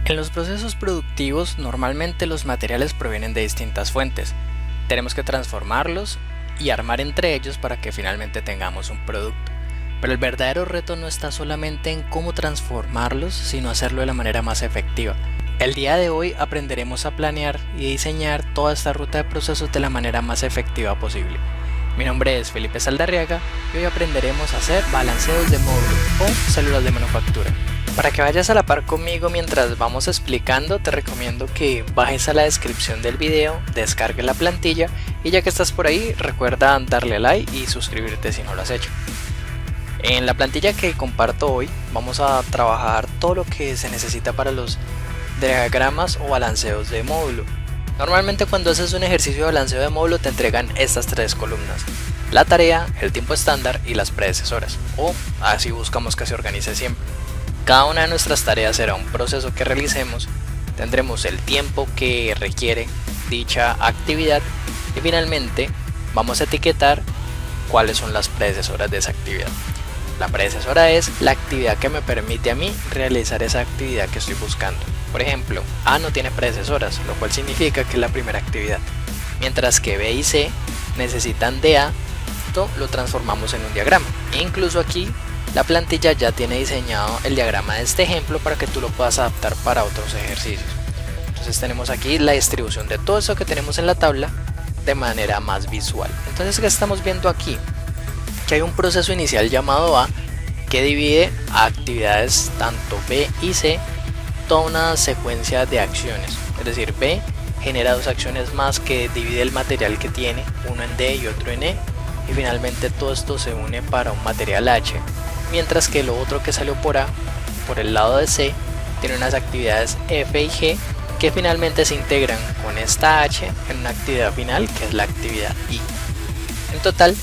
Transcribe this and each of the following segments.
En los procesos productivos normalmente los materiales provienen de distintas fuentes. Tenemos que transformarlos y armar entre ellos para que finalmente tengamos un producto. Pero el verdadero reto no está solamente en cómo transformarlos, sino hacerlo de la manera más efectiva. El día de hoy aprenderemos a planear y diseñar toda esta ruta de procesos de la manera más efectiva posible. Mi nombre es Felipe Saldarriaga y hoy aprenderemos a hacer balanceos de módulos o células de manufactura. Para que vayas a la par conmigo mientras vamos explicando, te recomiendo que bajes a la descripción del video, descargues la plantilla y ya que estás por ahí, recuerda darle like y suscribirte si no lo has hecho. En la plantilla que comparto hoy vamos a trabajar todo lo que se necesita para los diagramas o balanceos de módulo. Normalmente cuando haces un ejercicio de balanceo de módulo te entregan estas tres columnas: la tarea, el tiempo estándar y las predecesoras, o así buscamos que se organice siempre. Cada una de nuestras tareas será un proceso que realicemos, tendremos el tiempo que requiere dicha actividad y finalmente vamos a etiquetar cuáles son las predecesoras de esa actividad. La predecesora es la actividad que me permite a mí realizar esa actividad que estoy buscando. Por ejemplo, A no tiene predecesoras, lo cual significa que es la primera actividad. Mientras que B y C necesitan de A, esto lo transformamos en un diagrama. E incluso aquí la plantilla ya tiene diseñado el diagrama de este ejemplo para que tú lo puedas adaptar para otros ejercicios. Entonces tenemos aquí la distribución de todo eso que tenemos en la tabla de manera más visual. Entonces, ¿qué estamos viendo aquí? Que hay un proceso inicial llamado A que divide a actividades tanto B y C toda una secuencia de acciones. Es decir, B genera dos acciones más que divide el material que tiene, uno en D y otro en E, y finalmente todo esto se une para un material H, mientras que lo otro que salió por A, por el lado de C, tiene unas actividades F y G que finalmente se integran con esta H en una actividad final que es la actividad I. En total,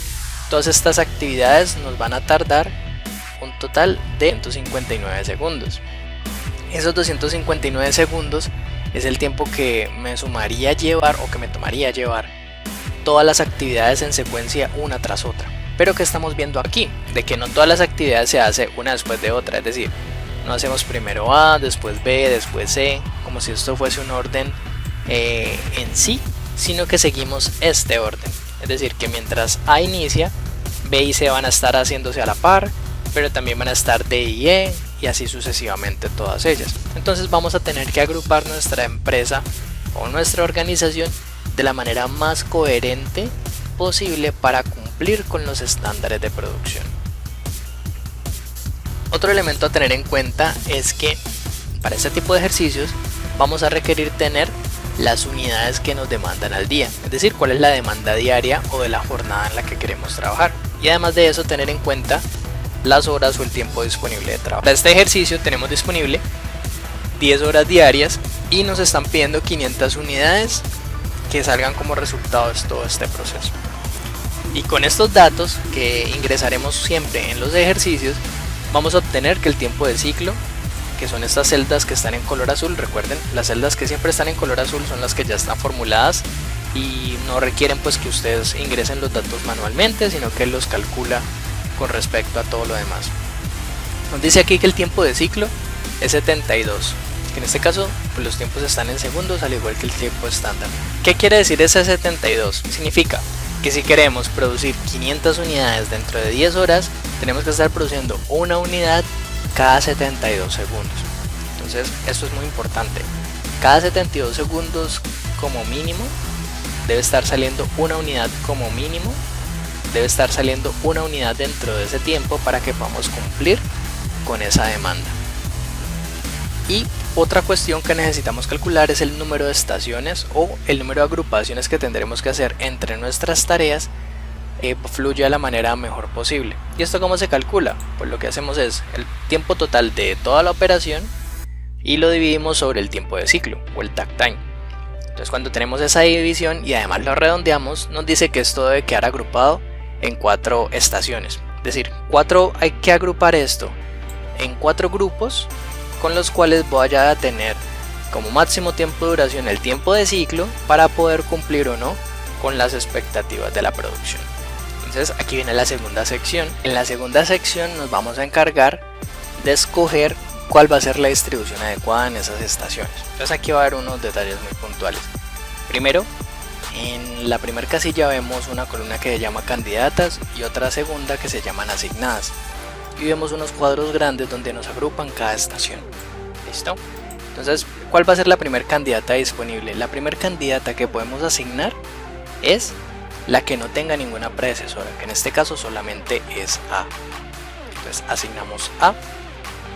todas estas actividades nos van a tardar un total de 259 segundos. Esos 259 segundos es el tiempo que me sumaría llevar o que me tomaría llevar todas las actividades en secuencia una tras otra. Pero que estamos viendo aquí, de que no todas las actividades se hacen una después de otra, es decir, no hacemos primero A, después B, después C, como si esto fuese un orden en sí, sino que seguimos este orden. Es decir, que mientras A inicia, B y C van a estar haciéndose a la par, pero también van a estar D y E, y así sucesivamente todas ellas. Entonces vamos a tener que agrupar nuestra empresa o nuestra organización de la manera más coherente posible para cumplir con los estándares de producción. Otro elemento a tener en cuenta es que para este tipo de ejercicios vamos a requerir tener las unidades que nos demandan al día, es decir, cuál es la demanda diaria o de la jornada en la que queremos trabajar, y además de eso tener en cuenta las horas o el tiempo disponible de trabajo. Para este ejercicio tenemos disponible 10 horas diarias y nos están pidiendo 500 unidades que salgan como resultado de todo este proceso. Y con estos datos que ingresaremos siempre en los ejercicios, vamos a obtener que el tiempo de ciclo, que son estas celdas que están en color azul, recuerden, las celdas que siempre están en color azul son las que ya están formuladas y no requieren pues que ustedes ingresen los datos manualmente, sino que los calcula con respecto a todo lo demás. Nos dice aquí que el tiempo de ciclo es 72, que en este caso pues los tiempos están en segundos al igual que el tiempo estándar. ¿Qué quiere decir ese 72? Significa que si queremos producir 500 unidades dentro de 10 horas, tenemos que estar produciendo una unidad cada 72 segundos. Entonces esto es muy importante. Cada 72 segundos como mínimo debe estar saliendo una unidad como mínimo. Debe estar saliendo una unidad dentro de ese tiempo para que podamos cumplir con esa demanda. Y otra cuestión que necesitamos calcular es el número de estaciones o el número de agrupaciones que tendremos que hacer entre nuestras tareas fluya de la manera mejor posible. ¿Y esto cómo se calcula? Pues lo que hacemos es el tiempo total de toda la operación y lo dividimos sobre el tiempo de ciclo o el takt time. Entonces cuando tenemos esa división y además lo redondeamos, nos dice que esto debe quedar agrupado en 4 estaciones. Es decir, hay que agrupar esto en 4 grupos con los cuales voy a tener como máximo tiempo de duración el tiempo de ciclo para poder cumplir o no con las expectativas de la producción. Entonces aquí viene la segunda sección. En la segunda sección nos vamos a encargar de escoger cuál va a ser la distribución adecuada en esas estaciones. Entonces aquí va a haber unos detalles muy puntuales. Primero, en la primera casilla vemos una columna que se llama candidatas y otra segunda que se llaman asignadas. Y vemos unos cuadros grandes donde nos agrupan cada estación. ¿Listo? Entonces, ¿cuál va a ser la primera candidata disponible? La primera candidata que podemos asignar es la que no tenga ninguna predecesora, que en este caso solamente es A. Entonces asignamos A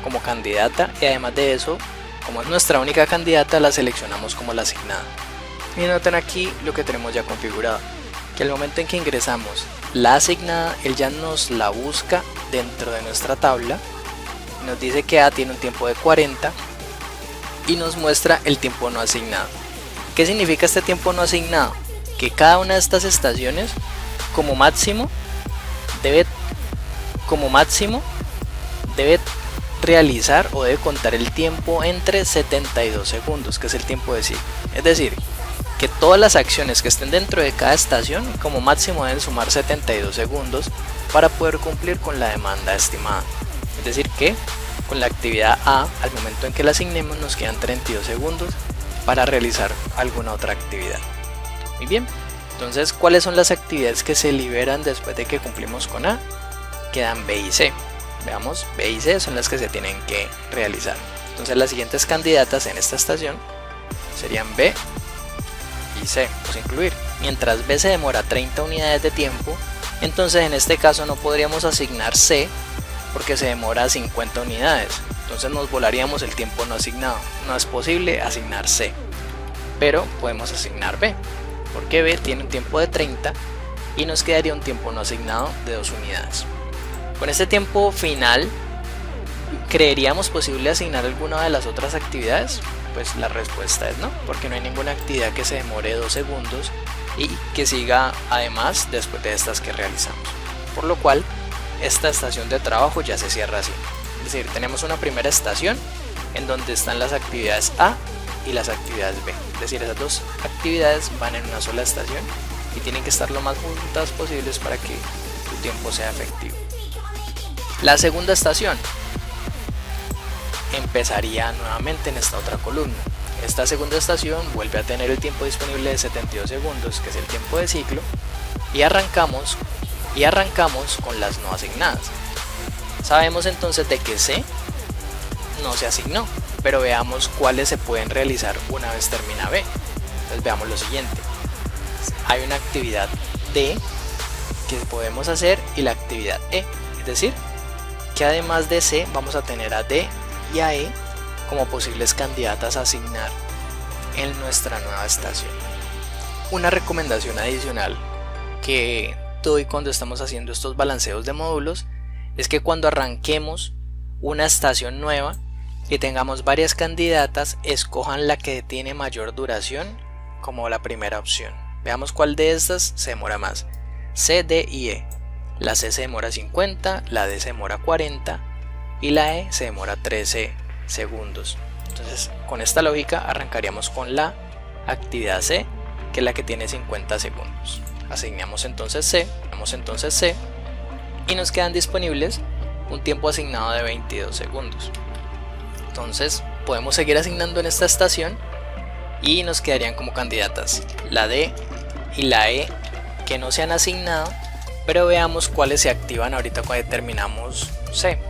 como candidata y además de eso, como es nuestra única candidata, la seleccionamos como la asignada. Y noten aquí lo que tenemos ya configurado, que al momento en que ingresamos la asignada, él ya nos la busca dentro de nuestra tabla, nos dice que A tiene un tiempo de 40 y nos muestra el tiempo no asignado. ¿Qué significa este tiempo no asignado? Que cada una de estas estaciones como máximo debe realizar o debe contar el tiempo entre 72 segundos, que es el tiempo de ciclo. Es decir, que todas las acciones que estén dentro de cada estación como máximo deben sumar 72 segundos para poder cumplir con la demanda estimada. Es decir que con la actividad A, al momento en que la asignemos, nos quedan 32 segundos para realizar alguna otra actividad. Muy bien, entonces ¿cuáles son las actividades que se liberan después de que cumplimos con A? Quedan B y C. Veamos, B y C son las que se tienen que realizar. Entonces las siguientes candidatas en esta estación serían B y C, pues incluir. Mientras B se demora 30 unidades de tiempo, entonces en este caso no podríamos asignar C porque se demora 50 unidades. Entonces nos volaríamos el tiempo no asignado. No es posible asignar C, pero podemos asignar B, porque B tiene un tiempo de 30 y nos quedaría un tiempo no asignado de 2 unidades. Con este tiempo final, ¿creeríamos posible asignar alguna de las otras actividades? Pues la respuesta es no, porque no hay ninguna actividad que se demore 2 segundos y que siga además después de estas que realizamos. Por lo cual, esta estación de trabajo ya se cierra así. Es decir, tenemos una primera estación en donde están las actividades A y las actividades B. Es decir, esas dos actividades van en una sola estación y tienen que estar lo más juntas posibles para que tu tiempo sea efectivo. La segunda estación empezaría nuevamente en esta otra columna. Esta segunda estación vuelve a tener el tiempo disponible de 72 segundos, que es el tiempo de ciclo, y arrancamos con las no asignadas. Sabemos entonces de que C no se asignó, pero veamos cuáles se pueden realizar una vez termina B. Entonces veamos lo siguiente. Hay una actividad D que podemos hacer y la actividad E. Es decir, que además de C vamos a tener a D y a E como posibles candidatas a asignar en nuestra nueva estación. Una recomendación adicional que doy cuando estamos haciendo estos balanceos de módulos es que cuando arranquemos una estación nueva y tengamos varias candidatas, escojan la que tiene mayor duración como la primera opción. Veamos cuál de estas se demora más. C, D y E. La C se demora 50, la D se demora 40 y la E se demora 13 segundos. Entonces, con esta lógica arrancaríamos con la actividad C, que es la que tiene 50 segundos. Asignamos entonces C, y nos quedan disponibles un tiempo asignado de 22 segundos. Entonces, podemos seguir asignando en esta estación y nos quedarían como candidatas la D y la E que no se han asignado, pero veamos cuáles se activan ahorita cuando terminamos C.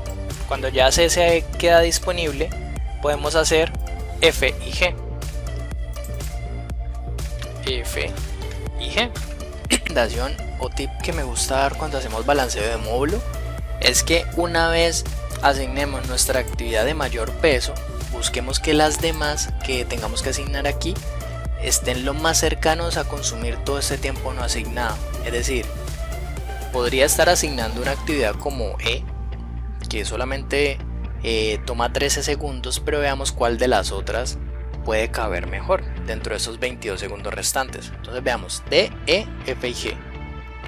Cuando ya C se queda disponible, podemos hacer F y G. F y G. Recomendación o tip que me gusta dar cuando hacemos balanceo de módulo es que una vez asignemos nuestra actividad de mayor peso, busquemos que las demás que tengamos que asignar aquí estén lo más cercanos a consumir todo este tiempo no asignado. Es decir, podría estar asignando una actividad como E, que solamente toma 13 segundos, pero veamos cuál de las otras puede caber mejor dentro de esos 22 segundos restantes. Entonces veamos D, E, F y G.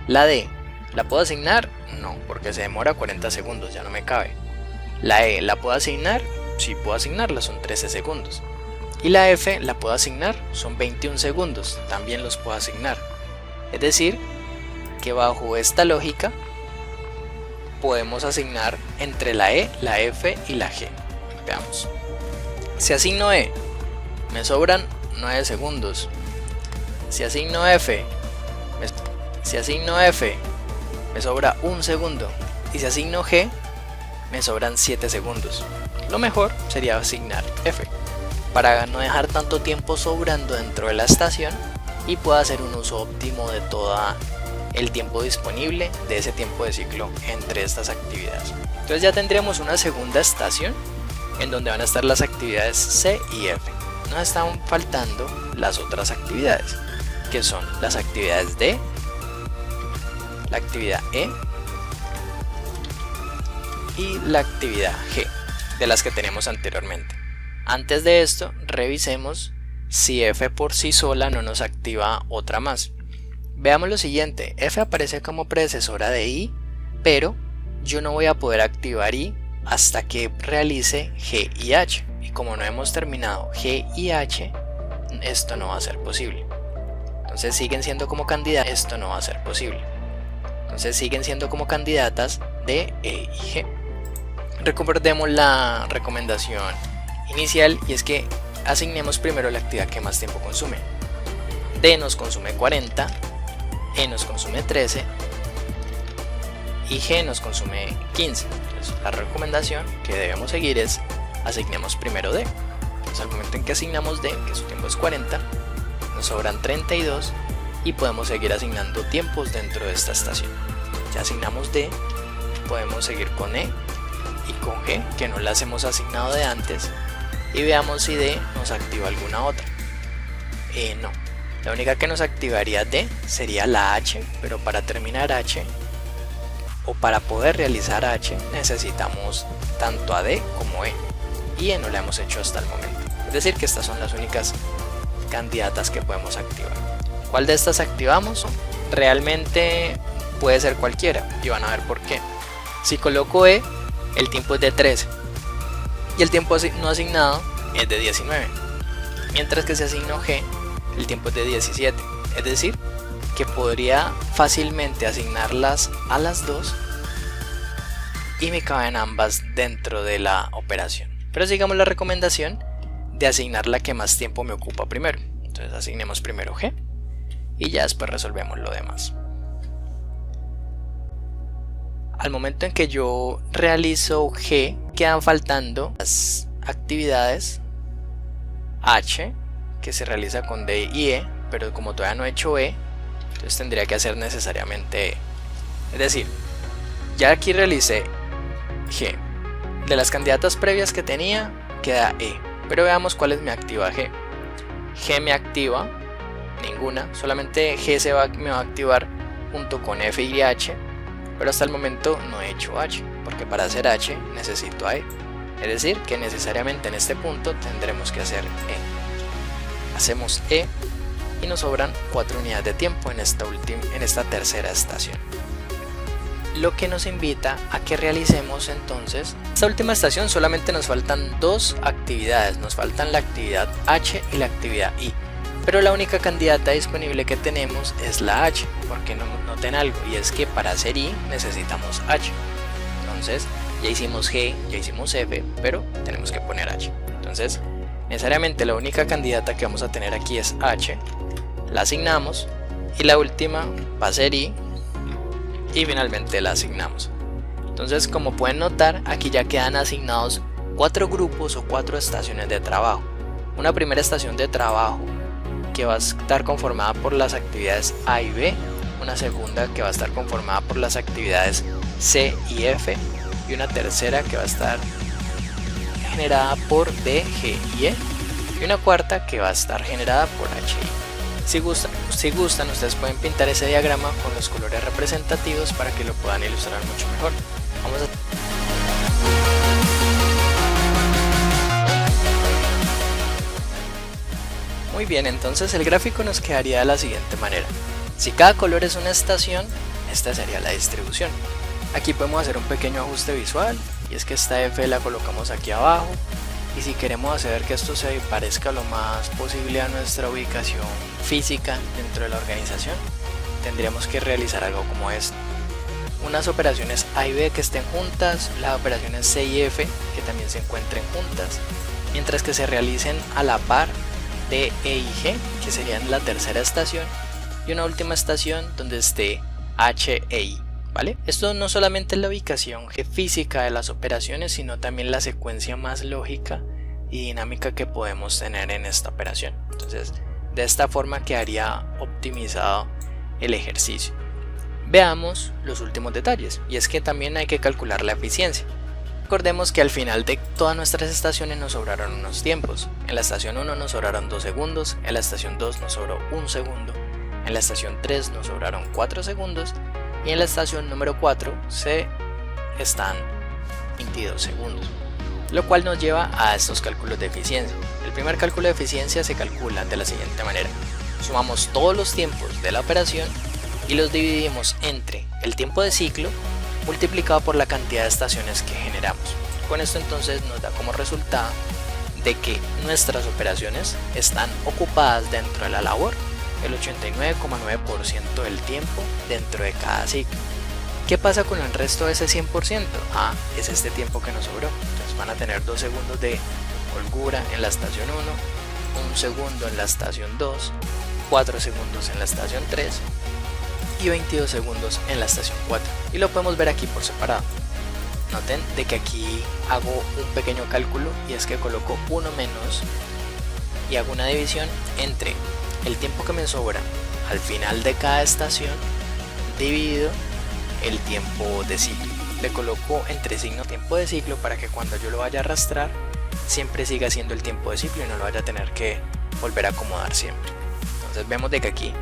La D, ¿la puedo asignar? No, porque se demora 40 segundos, ya no me cabe. La E, ¿la puedo asignar? Sí puedo asignarla, son 13 segundos. Y la F, ¿la puedo asignar? Son 21 segundos, también los puedo asignar. Es decir, que bajo esta lógica podemos asignar entre la E, la F y la G. Veamos. Si asigno E, me sobran 9 segundos. Si asigno F, me sobra 1 segundo. Y si asigno G, me sobran 7 segundos. Lo mejor sería asignar F, para no dejar tanto tiempo sobrando dentro de la estación y pueda hacer un uso óptimo de todo el tiempo disponible de ese tiempo de ciclo entre estas actividades. Entonces ya tendríamos una segunda estación en donde van a estar las actividades C y F. Nos están faltando las otras actividades, que son las actividades D, la actividad E y la actividad G, de las que tenemos anteriormente. Antes de esto, revisemos si F por sí sola no nos activa otra más. Veamos lo siguiente, F aparece como predecesora de I, pero yo no voy a poder activar I hasta que realice G y H. Y como no hemos terminado G y H, esto no va a ser posible. Entonces siguen siendo como candidatas, esto no va a ser posible. Entonces siguen siendo como candidatas D, E y G. Recordemos la recomendación inicial, y es que asignemos primero la actividad que más tiempo consume. D nos consume 40, E nos consume 13 y G nos consume 15. Entonces la recomendación que debemos seguir es asignemos primero D. Entonces al momento en que asignamos D, que su tiempo es 40, nos sobran 32 y podemos seguir asignando tiempos dentro de esta estación. Ya asignamos D, podemos seguir con E y con G, que no las hemos asignado de antes, y veamos si D nos activa alguna otra. No, la única que nos activaría D sería la H, pero para terminar H o para poder realizar H necesitamos tanto a D como E, y E no la hemos hecho hasta el momento. Es decir que estas son las únicas candidatas que podemos activar. ¿Cuál de estas activamos? Realmente puede ser cualquiera, y van a ver por qué. Si coloco E, el tiempo es de 13 y el tiempo no asignado es de 19, mientras que si asigno G, el tiempo es de 17. Es decir, que podría fácilmente asignarlas a las dos y me caben ambas dentro de la operación. Pero sigamos la recomendación de asignar la que más tiempo me ocupa primero. Entonces asignemos primero G y ya después resolvemos lo demás. Al momento en que yo realizo G, quedan faltando las actividades H, que se realiza con D y E, pero como todavía no he hecho E, entonces tendría que hacer necesariamente E. Es decir, ya aquí realicé G. De las candidatas previas que tenía, queda E. Pero veamos cuáles me activa G. G me activa ninguna, solamente G me va a activar junto con F y H, pero hasta el momento no he hecho H, porque para hacer H necesito a E. Es decir, que necesariamente en este punto tendremos que hacer E. Hacemos E y nos sobran 4 unidades de tiempo en esta tercera estación. Lo que nos invita a que realicemos entonces esta última estación. Solamente nos faltan dos actividades, nos faltan la actividad H y la actividad I, pero la única candidata disponible que tenemos es la H, porque noten algo, y es que para hacer I necesitamos H. Entonces ya hicimos G, ya hicimos F, pero tenemos que poner H. Entonces necesariamente la única candidata que vamos a tener aquí es H, la asignamos y la última va a ser I y finalmente la asignamos. Entonces, como pueden notar, aquí ya quedan asignados 4 grupos o 4 estaciones de trabajo. Una primera estación de trabajo que va a estar conformada por las actividades A y B, una segunda que va a estar conformada por las actividades C y F, y una tercera que va a estar generada por D, G y E, y una cuarta que va a estar generada por H y I. Si gustan, ustedes pueden pintar ese diagrama con los colores representativos para que lo puedan ilustrar mucho mejor. Muy bien, entonces el gráfico nos quedaría de la siguiente manera. Si cada color es una estación, esta sería la distribución. Aquí podemos hacer un pequeño ajuste visual, y es que esta F la colocamos aquí abajo, y si queremos hacer que esto se parezca lo más posible a nuestra ubicación física dentro de la organización, tendríamos que realizar algo como esto. unas operaciones A y B que estén juntas, las operaciones C y F que también se encuentren juntas, mientras que se realicen a la par D, E y G, que serían la tercera estación, y una última estación donde esté H e I, ¿vale? Esto no solamente es la ubicación física de las operaciones, sino también la secuencia más lógica y dinámica que podemos tener en esta operación. Entonces, de esta forma quedaría optimizado el ejercicio. Veamos los últimos detalles, y es que también hay que calcular la eficiencia. Recordemos que al final de todas nuestras estaciones nos sobraron unos tiempos. En la estación 1 nos sobraron 2 segundos, en la estación 2 nos sobró 1 segundo, en la estación 3 nos sobraron 4 segundos y en la estación número 4 están 22 segundos. Lo cual nos lleva a estos cálculos de eficiencia. El primer cálculo de eficiencia se calcula de la siguiente manera. Sumamos todos los tiempos de la operación y los dividimos entre el tiempo de ciclo multiplicado por la cantidad de estaciones que generamos. Con esto entonces nos da como resultado de que nuestras operaciones están ocupadas dentro de la labor el 89,9% del tiempo dentro de cada ciclo. ¿Qué pasa con el resto de ese 100%? Es este tiempo que nos sobró. Entonces van a tener 2 segundos de holgura en la estación 1, 1 segundo en la estación 2, 4 segundos en la estación 3 y 22 segundos en la estación 4, y lo podemos ver aquí por separado. Noten de que aquí hago un pequeño cálculo, y es que coloco 1 menos y hago una división entre el tiempo que me sobra al final de cada estación dividido el tiempo de ciclo. Le coloco entre signo tiempo de ciclo para que cuando yo lo vaya a arrastrar siempre siga siendo el tiempo de ciclo y no lo vaya a tener que volver a acomodar siempre. Entonces vemos de que aquí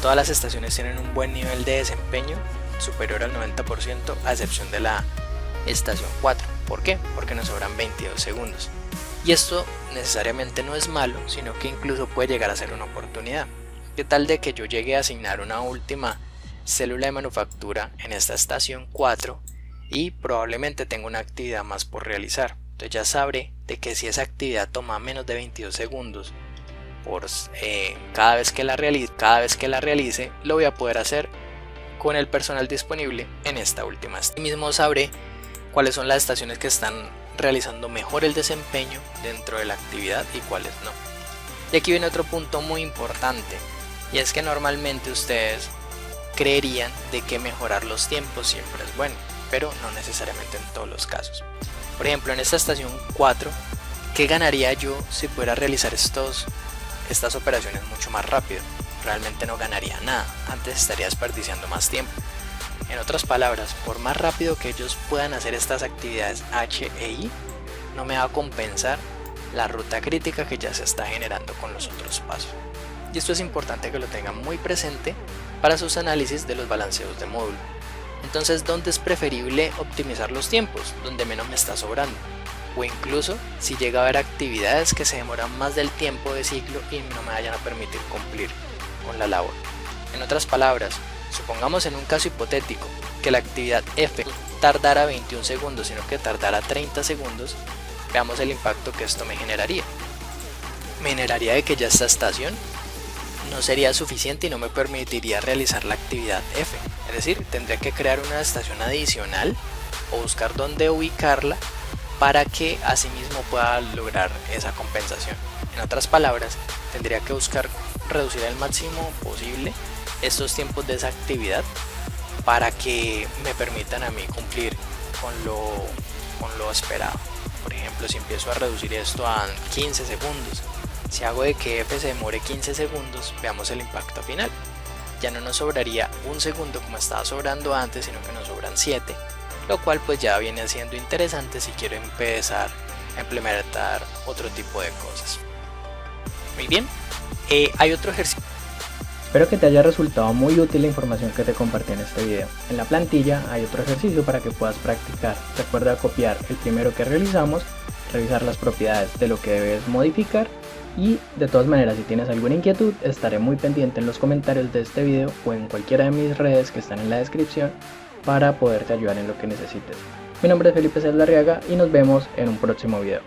todas las estaciones tienen un buen nivel de desempeño, superior al 90%, a excepción de la estación 4. ¿Por qué? Porque nos sobran 22 segundos. Y esto necesariamente no es malo, sino que incluso puede llegar a ser una oportunidad. ¿Qué tal de que yo llegue a asignar una última célula de manufactura en esta estación 4 y probablemente tenga una actividad más por realizar? Entonces ya sabré de que si esa actividad toma menos de 22 segundos cada vez que la realice, lo voy a poder hacer con el personal disponible en esta última. Asimismo sabré cuáles son las estaciones que están realizando mejor el desempeño dentro de la actividad y cuáles no. Y aquí viene otro punto muy importante, y es que normalmente ustedes creerían de que mejorar los tiempos siempre es bueno, pero no necesariamente en todos los casos. Por ejemplo, en esta estación 4, ¿qué ganaría yo si pudiera realizar estas operaciones mucho más rápido? Realmente no ganaría nada, antes estaría desperdiciando más tiempo. En otras palabras, por más rápido que ellos puedan hacer estas actividades H e I, no me va a compensar la ruta crítica que ya se está generando con los otros pasos. Y esto es importante que lo tengan muy presente para sus análisis de los balanceos de módulo. Entonces, ¿dónde es preferible optimizar los tiempos? Donde menos me está sobrando. O incluso si llega a haber actividades que se demoran más del tiempo de ciclo y no me vayan a permitir cumplir con la labor. En otras palabras, supongamos en un caso hipotético que la actividad F tardara 21 segundos, sino que tardara 30 segundos, veamos el impacto que esto me generaría. Me generaría de que ya esta estación no sería suficiente y no me permitiría realizar la actividad F. Es decir, tendría que crear una estación adicional o buscar dónde ubicarla para que asimismo pueda lograr esa compensación. En otras palabras, tendría que buscar reducir al máximo posible estos tiempos de esa actividad para que me permitan a mí cumplir con lo esperado. Por ejemplo, si empiezo a reducir esto a 15 segundos, si hago de que F se demore 15 segundos, veamos el impacto final. Ya no nos sobraría un segundo como estaba sobrando antes, sino que nos sobran 7, lo cual pues ya viene siendo interesante si quiero empezar a implementar otro tipo de cosas. Muy bien, hay otro ejercicio. Espero que te haya resultado muy útil la información que te compartí en este video. En la plantilla hay otro ejercicio para que puedas practicar. Recuerda copiar el primero que realizamos, revisar las propiedades de lo que debes modificar, y de todas maneras, si tienes alguna inquietud, estaré muy pendiente en los comentarios de este video o en cualquiera de mis redes que están en la descripción para poderte ayudar en lo que necesites. Mi nombre es Felipe César Larriaga y nos vemos en un próximo video.